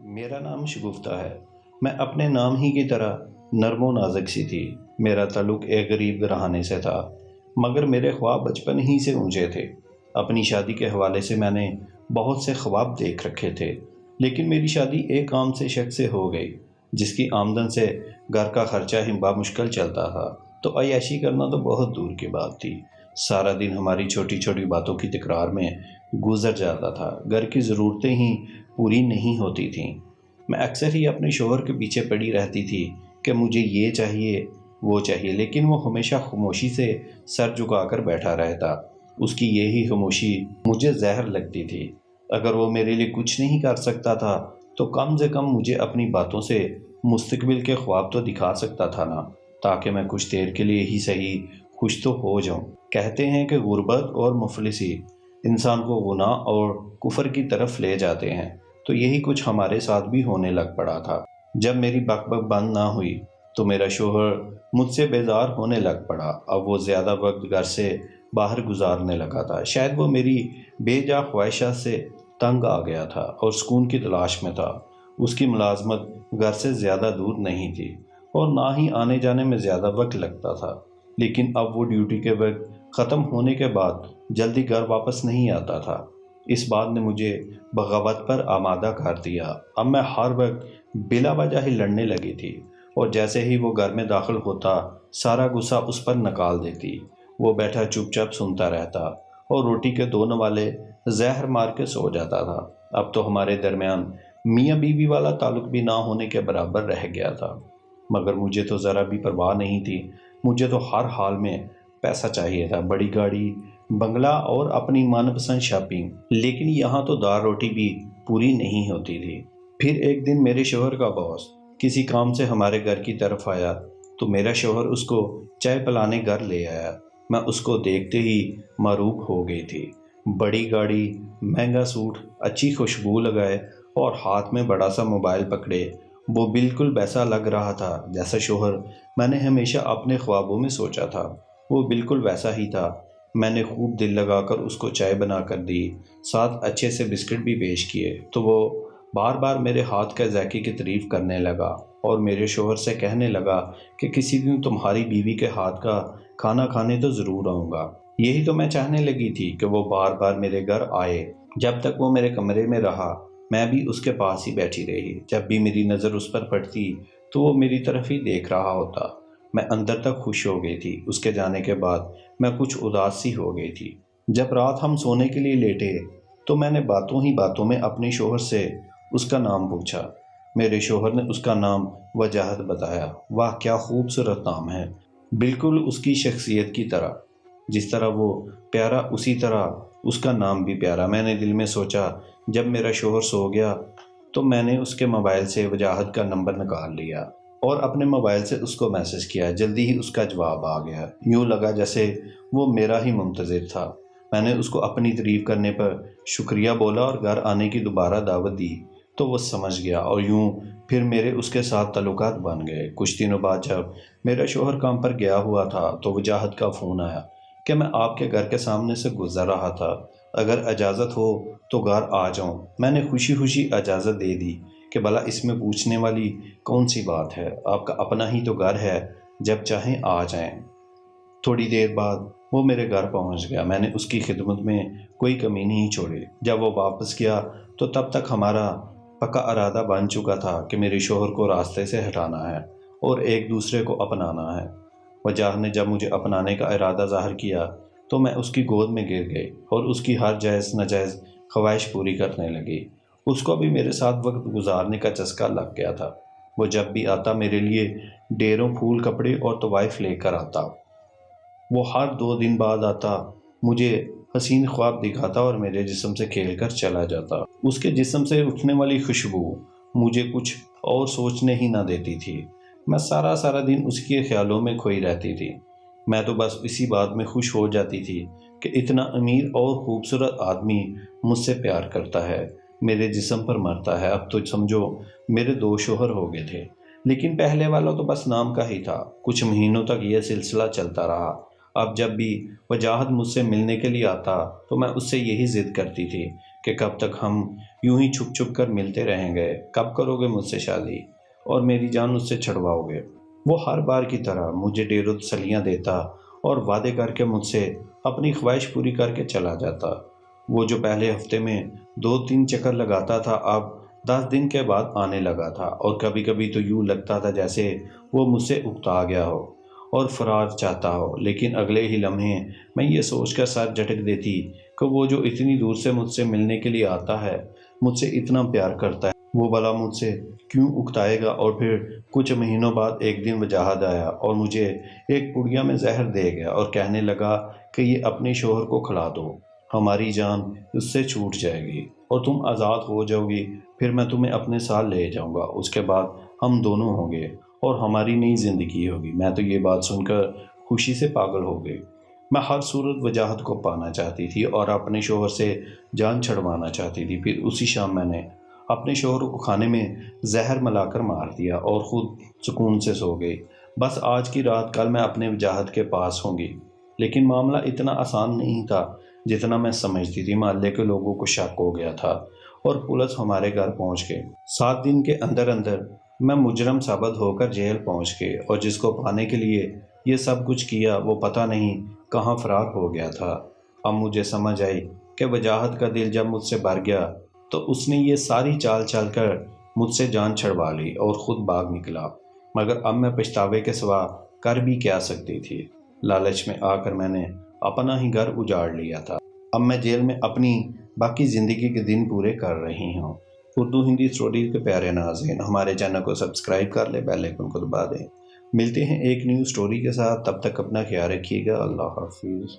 میرا نام شگفتہ ہے۔ میں اپنے نام ہی کی طرح نرم و نازک سی تھی۔ میرا تعلق ایک غریب گھرانے سے تھا، مگر میرے خواب بچپن ہی سے اونچے تھے۔ اپنی شادی کے حوالے سے میں نے بہت سے خواب دیکھ رکھے تھے، لیکن میری شادی ایک عام سے شخص سے ہو گئی، جس کی آمدن سے گھر کا خرچہ ہی بامشکل چلتا تھا۔ تو عیاشی کرنا تو بہت دور کی بات تھی۔ سارا دن ہماری چھوٹی چھوٹی باتوں کی تکرار میں گزر جاتا تھا۔ گھر کی ضرورتیں ہی پوری نہیں ہوتی تھیں۔ میں اکثر ہی اپنے شوہر کے پیچھے پڑی رہتی تھی کہ مجھے یہ چاہیے وہ چاہیے، لیکن وہ ہمیشہ خاموشی سے سر جھکا کر بیٹھا رہتا۔ اس کی یہی خاموشی مجھے زہر لگتی تھی۔ اگر وہ میرے لیے کچھ نہیں کر سکتا تھا تو کم سے کم مجھے اپنی باتوں سے مستقبل کے خواب تو دکھا سکتا تھا نا، تاکہ میں کچھ دیر کے لیے ہی صحیح خوش تو ہو جاؤں۔ کہتے ہیں کہ غربت اور مفلسی انسان کو گناہ اور کفر کی طرف لے جاتے ہیں، تو یہی کچھ ہمارے ساتھ بھی ہونے لگ پڑا تھا۔ جب میری بک بک بند نہ ہوئی تو میرا شوہر مجھ سے بیزار ہونے لگ پڑا۔ اب وہ زیادہ وقت گھر سے باہر گزارنے لگا تھا۔ شاید وہ میری بے جا خواہشات سے تنگ آ گیا تھا اور سکون کی تلاش میں تھا۔ اس کی ملازمت گھر سے زیادہ دور نہیں تھی اور نہ ہی آنے جانے میں زیادہ وقت لگتا تھا، لیکن اب وہ ڈیوٹی کے وقت ختم ہونے کے بعد جلدی گھر واپس نہیں آتا تھا۔ اس بات نے مجھے بغاوت پر آمادہ کر دیا۔ اب میں ہر وقت بلا وجہ ہی لڑنے لگی تھی، اور جیسے ہی وہ گھر میں داخل ہوتا سارا غصہ اس پر نکال دیتی۔ وہ بیٹھا چپ چاپ سنتا رہتا اور روٹی کے دو نوالے زہر مار کے سو جاتا تھا۔ اب تو ہمارے درمیان میاں بیوی والا تعلق بھی نہ ہونے کے برابر رہ گیا تھا، مگر مجھے تو ذرا بھی پرواہ نہیں تھی۔ مجھے تو ہر حال میں پیسہ چاہیے تھا، بڑی گاڑی، بنگلہ اور اپنی من پسند شاپنگ، لیکن یہاں تو دار روٹی بھی پوری نہیں ہوتی تھی۔ پھر ایک دن میرے شوہر کا باس کسی کام سے ہمارے گھر کی طرف آیا تو میرا شوہر اس کو چائے پلانے گھر لے آیا۔ میں اس کو دیکھتے ہی معروف ہو گئی تھی۔ بڑی گاڑی، مہنگا سوٹ، اچھی خوشبو لگائے اور ہاتھ میں بڑا سا موبائل پکڑے، وہ بالکل ویسا لگ رہا تھا جیسا شوہر میں نے ہمیشہ اپنے خوابوں میں سوچا تھا۔ وہ بالکل ویسا ہی تھا۔ میں نے خوب دل لگا کر اس کو چائے بنا کر دی، ساتھ اچھے سے بسکٹ بھی پیش کیے، تو وہ بار بار میرے ہاتھ کے ذائقے کی تعریف کرنے لگا اور میرے شوہر سے کہنے لگا کہ کسی دن تمہاری بیوی کے ہاتھ کا کھانا کھانے تو ضرور آؤں گا۔ یہی تو میں چاہنے لگی تھی کہ وہ بار بار میرے گھر آئے۔ جب تک وہ میرے کمرے میں رہا میں بھی اس کے پاس ہی بیٹھی رہی۔ جب بھی میری نظر اس پر پڑتی تو وہ میری طرف ہی دیکھ رہا ہوتا۔ میں اندر تک خوش ہو گئی تھی۔ اس کے جانے کے بعد میں کچھ اداس سی ہو گئی تھی۔ جب رات ہم سونے کے لیے لیٹے تو میں نے باتوں ہی باتوں میں اپنے شوہر سے اس کا نام پوچھا۔ میرے شوہر نے اس کا نام وجاہت بتایا۔ واہ کیا خوبصورت نام ہے، بالکل اس کی شخصیت کی طرح۔ جس طرح وہ پیارا اسی طرح اس کا نام بھی پیارا۔ میں نے دل میں سوچا۔ جب میرا شوہر سو گیا تو میں نے اس کے موبائل سے وجاہت کا نمبر نکال لیا اور اپنے موبائل سے اس کو میسج کیا۔ جلدی ہی اس کا جواب آ گیا۔ یوں لگا جیسے وہ میرا ہی منتظر تھا۔ میں نے اس کو اپنی تعریف کرنے پر شکریہ بولا اور گھر آنے کی دوبارہ دعوت دی تو وہ سمجھ گیا، اور یوں پھر میرے اس کے ساتھ تعلقات بن گئے۔ کچھ دنوں بعد جب میرا شوہر کام پر گیا ہوا تھا تو وجاہت کا فون آیا کہ میں آپ کے گھر کے سامنے سے گزر رہا تھا، اگر اجازت ہو تو گھر آ جاؤں۔ میں نے خوشی خوشی اجازت دے دی کہ بھلا اس میں پوچھنے والی کون سی بات ہے، آپ کا اپنا ہی تو گھر ہے، جب چاہیں آ جائیں۔ تھوڑی دیر بعد وہ میرے گھر پہنچ گیا۔ میں نے اس کی خدمت میں کوئی کمی نہیں چھوڑی۔ جب وہ واپس گیا تو تب تک ہمارا پکا ارادہ بن چکا تھا کہ میرے شوہر کو راستے سے ہٹانا ہے اور ایک دوسرے کو اپنانا ہے۔ وجاہ نے جب مجھے اپنانے کا ارادہ ظاہر کیا تو میں اس کی گود میں گر گئی اور اس کی ہر جائز ناجائز خواہش پوری کرنے لگی۔ اس کو بھی میرے ساتھ وقت گزارنے کا چسکا لگ گیا تھا۔ وہ جب بھی آتا میرے لیے ڈھیروں پھول، کپڑے اور طوائف لے کر آتا۔ وہ ہر 2 دن بعد آتا، مجھے حسین خواب دکھاتا اور میرے جسم سے کھیل کر چلا جاتا۔ اس کے جسم سے اٹھنے والی خوشبو مجھے کچھ اور سوچنے ہی نہ دیتی تھی۔ میں سارا دن اس کے خیالوں میں کھوئی رہتی تھی۔ میں تو بس اسی بات میں خوش ہو جاتی تھی کہ اتنا امیر اور خوبصورت آدمی مجھ سے پیار کرتا ہے، میرے جسم پر مرتا ہے۔ اب تو سمجھو میرے 2 شوہر ہو گئے تھے، لیکن پہلے والا تو بس نام کا ہی تھا۔ کچھ مہینوں تک یہ سلسلہ چلتا رہا۔ اب جب بھی وجاہت مجھ سے ملنے کے لیے آتا تو میں اس سے یہی ضد کرتی تھی کہ کب تک ہم یوں ہی چھپ چھپ کر ملتے رہیں گے، کب کرو گے مجھ سے شادی اور میری جان اس سے چھڑواؤ گے۔ وہ ہر بار کی طرح مجھے ڈھیروں تسلیاں دیتا اور وعدے کر کے مجھ سے اپنی خواہش پوری کر کے چلا جاتا۔ وہ جو پہلے ہفتے میں 2-3 چکر لگاتا تھا اب 10 دن کے بعد آنے لگا تھا، اور کبھی کبھی تو یوں لگتا تھا جیسے وہ مجھ سے اکتا گیا ہو اور فرار چاہتا ہو، لیکن اگلے ہی لمحے میں یہ سوچ کر سر جھٹک دیتی کہ وہ جو اتنی دور سے مجھ سے ملنے کے لیے آتا ہے، مجھ سے اتنا پیار کرتا ہے، وہ بھلا مجھ سے کیوں اکتائے گا؟ اور پھر کچھ مہینوں بعد ایک دن وجاہت آیا اور مجھے ایک پڑیا میں زہر دے گیا اور کہنے لگا کہ یہ اپنے شوہر کو کھلا دو، ہماری جان اس سے چھوٹ جائے گی اور تم آزاد ہو جاؤ گی، پھر میں تمہیں اپنے ساتھ لے جاؤں گا، اس کے بعد ہم دونوں ہوں گے اور ہماری نئی زندگی ہوگی۔ میں تو یہ بات سن کر خوشی سے پاگل ہو گئی۔ میں ہر صورت وجاہت کو پانا چاہتی تھی اور اپنے شوہر سے جان چھڑوانا چاہتی تھی۔ پھر اسی شام میں نے اپنے شوہر کو کھانے میں زہر ملا کر مار دیا اور خود سکون سے سو گئی۔ بس آج کی رات کل میں اپنے وجاہت کے پاس ہوں گی۔ لیکن معاملہ اتنا آسان نہیں تھا جتنا میں سمجھتی تھی۔ محلے کے لوگوں کو شک ہو گیا تھا اور پولیس ہمارے گھر پہنچ گئی۔ 7 دن کے اندر اندر میں مجرم ثابت ہو کر جیل پہنچ گئی، اور جس کو پانے کے لیے یہ سب کچھ کیا وہ پتہ نہیں کہاں فرار ہو گیا تھا۔ اب مجھے سمجھ آئی کہ وجاہت کا دل جب مجھ سے بھر گیا تو اس نے یہ ساری چال چل کر مجھ سے جان چھڑوا لی اور خود بھاگ نکلا، مگر اب میں پچھتاوے کے سوا کر بھی کیا سکتی تھی؟ لالچ میں آ کر میں نے اپنا ہی گھر اجاڑ لیا تھا۔ اب میں جیل میں اپنی باقی زندگی کے دن پورے کر رہی ہوں۔ اردو ہندی اسٹوریز کے پیارے ناظرین، ہمارے چینل کو سبسکرائب کر لیں، بیل آئیکن کو دبا دیں۔ ملتے ہیں ایک نیو اسٹوری کے ساتھ، تب تک اپنا خیال رکھیے گا۔ اللہ حافظ۔